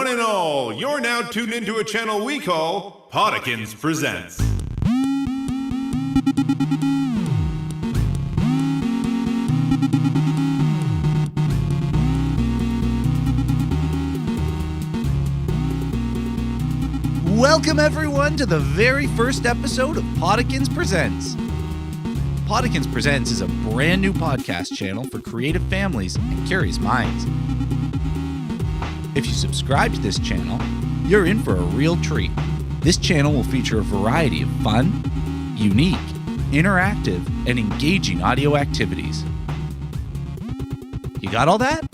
one and all. You're now tuned into a channel we call Podikins Presents. Welcome everyone to the very first episode of Podikins Presents. Podikins Presents is a brand new podcast channel for creative families and curious minds. If you subscribe to this channel, you're in for a real treat. This channel will feature a variety of fun, unique, interactive, and engaging audio activities. You got all that?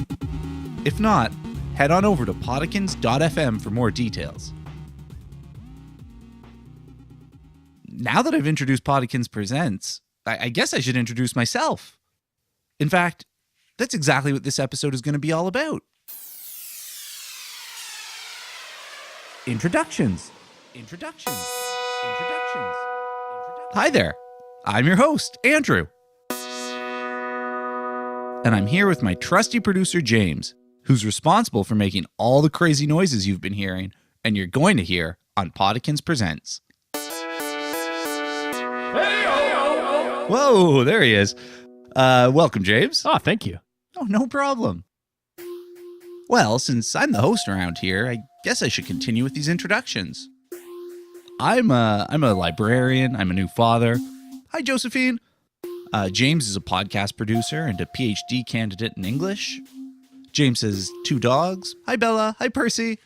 If not, head on over to podikins.fm for more details. Now that I've introduced Podikins Presents, I guess I should introduce myself. In fact, that's exactly what this episode is going to be all about. Introductions. Hi there. I'm your host, Andrew. And I'm here with my trusty producer, James, who's responsible for making all the crazy noises you've been hearing and you're going to hear on Podikins Presents. Whoa, there he is. Welcome, James. Oh, thank you. Oh, no problem. Well, since I'm the host around here, I guess I should continue with these introductions. I'm a librarian. I'm a new father. Hi, Josephine. James is a podcast producer and a PhD candidate in English. James has 2 dogs. Hi, Bella. Hi, Percy.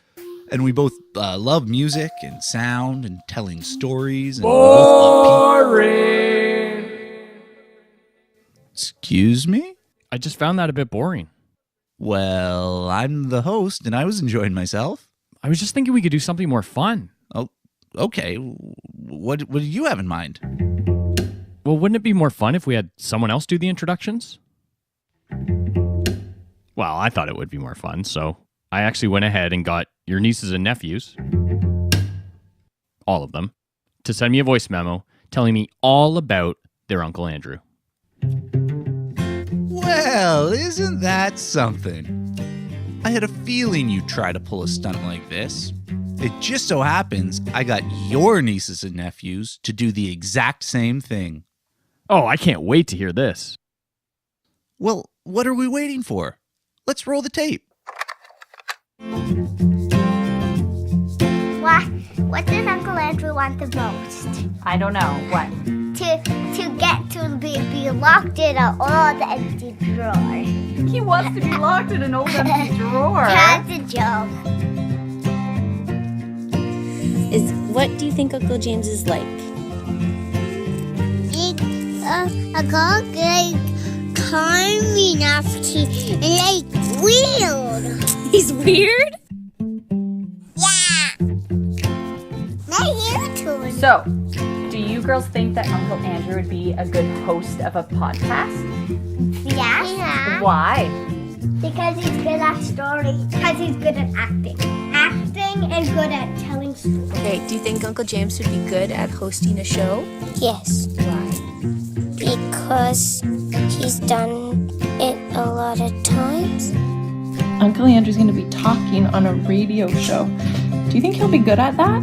And we both love music and sound and telling stories. And Boring. Excuse me? I just found that a bit boring. Well, I'm the host and I was enjoying myself. I was just thinking we could do something more fun. Oh, okay. What do you have in mind? Well, wouldn't it be more fun if we had someone else do the introductions? Well, I thought it would be more fun, so I actually went ahead and got your nieces and nephews, all of them, to send me a voice memo telling me all about their Uncle Andrew. Well, isn't that something? I had a feeling you'd try to pull a stunt like this. It just so happens I got your nieces and nephews to do the exact same thing. Oh, I can't wait to hear this. Well, what are we waiting for? Let's roll the tape. What does Uncle Andrew want the most? I don't know. What? To get to be locked in an old empty drawer. He wants to be locked in an old empty drawer. That's a joke. What do you think Uncle James is like? A dog like climbing after like weird. He's weird? Yeah. Not you two. So, do you girls think that Uncle Andrew would be a good host of a podcast? Yeah. Why? Because he's good at stories. Because he's good at acting. Acting and good at telling stories. Okay, do you think Uncle James would be good at hosting a show? Yes. Why? Because he's done it a lot of times. Uncle Andrew's going to be talking on a radio show. Do you think he'll be good at that?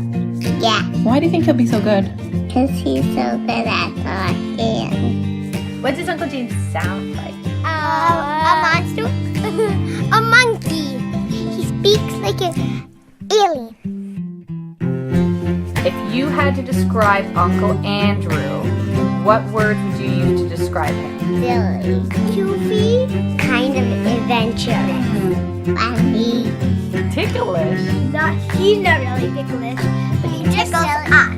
Yeah. Why do you think he'll be so good? Because he's so good at talking. What does Uncle James sound like? A monster? A monkey. He speaks like an alien. If you had to describe Uncle Andrew, what words would you use to describe him? Silly. Goofy. Kind of adventurous. Funny. Ticklish. He's not really ticklish, but he tickles us.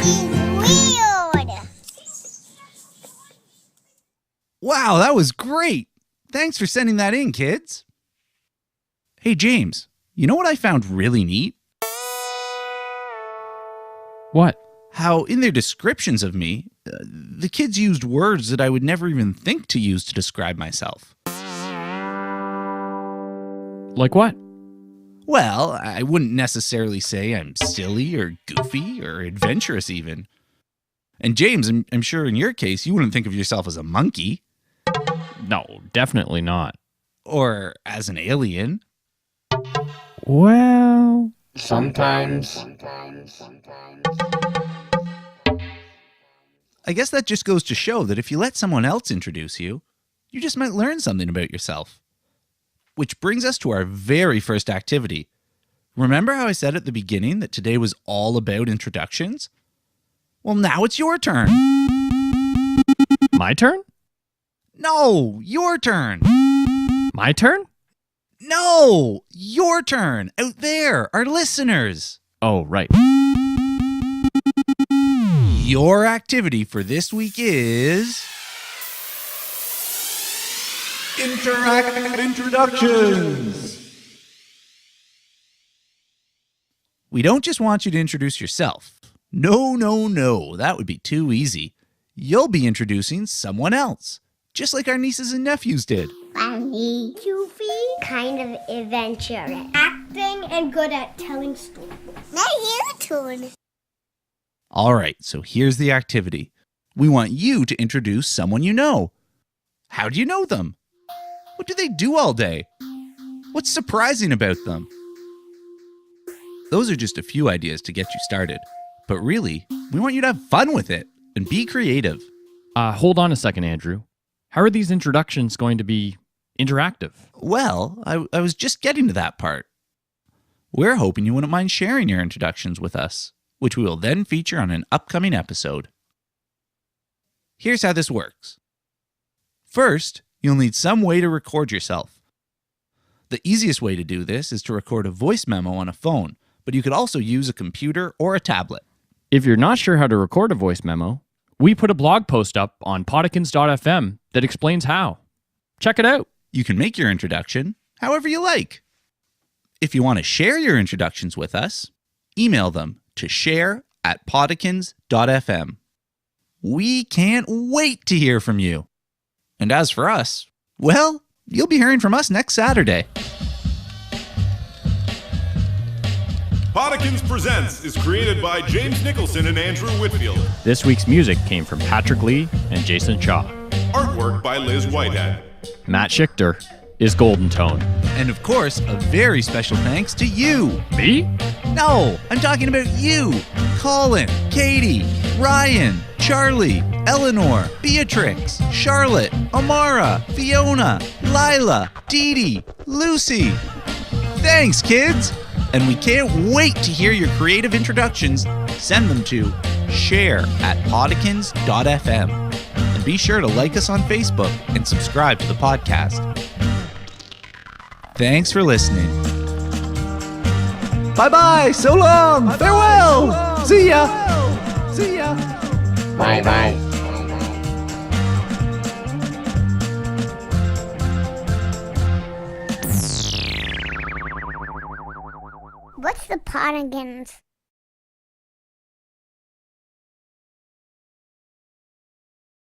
He's weird. Wow, that was great. Thanks for sending that in, kids. Hey, James, you know what I found really neat? What? How in their descriptions of me, the kids used words that I would never even think to use to describe myself. Like what? Well, I wouldn't necessarily say I'm silly or goofy or adventurous even. And James, I'm sure in your case, you wouldn't think of yourself as a monkey. No, definitely not. Or as an alien. Well, Sometimes. I guess that just goes to show that if you let someone else introduce you, you just might learn something about yourself. Which brings us to our very first activity. Remember how I said at the beginning that today was all about introductions? Well, now it's your turn. my turn? No, your turn. My turn? No, your turn. Out there, our listeners. Oh, right. Your activity for this week is Interactive Introductions. We don't just want you to introduce yourself. No, that would be too easy. You'll be introducing someone else, just like our nieces and nephews did. Funny, goofy, kind of adventurous, acting, and good at telling stories. Now your turn. All right, so here's the activity. We want you to introduce someone you know. How do you know them? What do they do all day? What's surprising about them? Those are just a few ideas to get you started. But really, we want you to have fun with it and be creative. Hold on a second, Andrew. How are these introductions going to be interactive? Well, I was just getting to that part. We're hoping you wouldn't mind sharing your introductions with us, which we will then feature on an upcoming episode. Here's how this works. First, you'll need some way to record yourself. The easiest way to do this is to record a voice memo on a phone, but you could also use a computer or a tablet. If you're not sure how to record a voice memo, we put a blog post up on podikins.fm that explains how. Check it out. You can make your introduction however you like. If you want to share your introductions with us, email them to share@podikins.fm. We can't wait to hear from you. And as for us, well, you'll be hearing from us next Saturday. Podikins Presents is created by James Nicholson and Andrew Whitfield. This week's music came from Patrick Lee and Jason Shaw. Artwork by Liz Whitehead. Matt Schichter is Golden Tone. And of course, a very special thanks to you. Me? No, I'm talking about you. Colin, Katie, Ryan, Charlie, Eleanor, Beatrix, Charlotte, Amara, Fiona, Lila, Dee Dee, Lucy. Thanks, kids. And we can't wait to hear your creative introductions. Send them to share@podikins.fm. And be sure to like us on Facebook and subscribe to the podcast. Thanks for listening. Bye-bye. So long. Farewell. See ya. See ya. Bye-bye. What's the Podikins?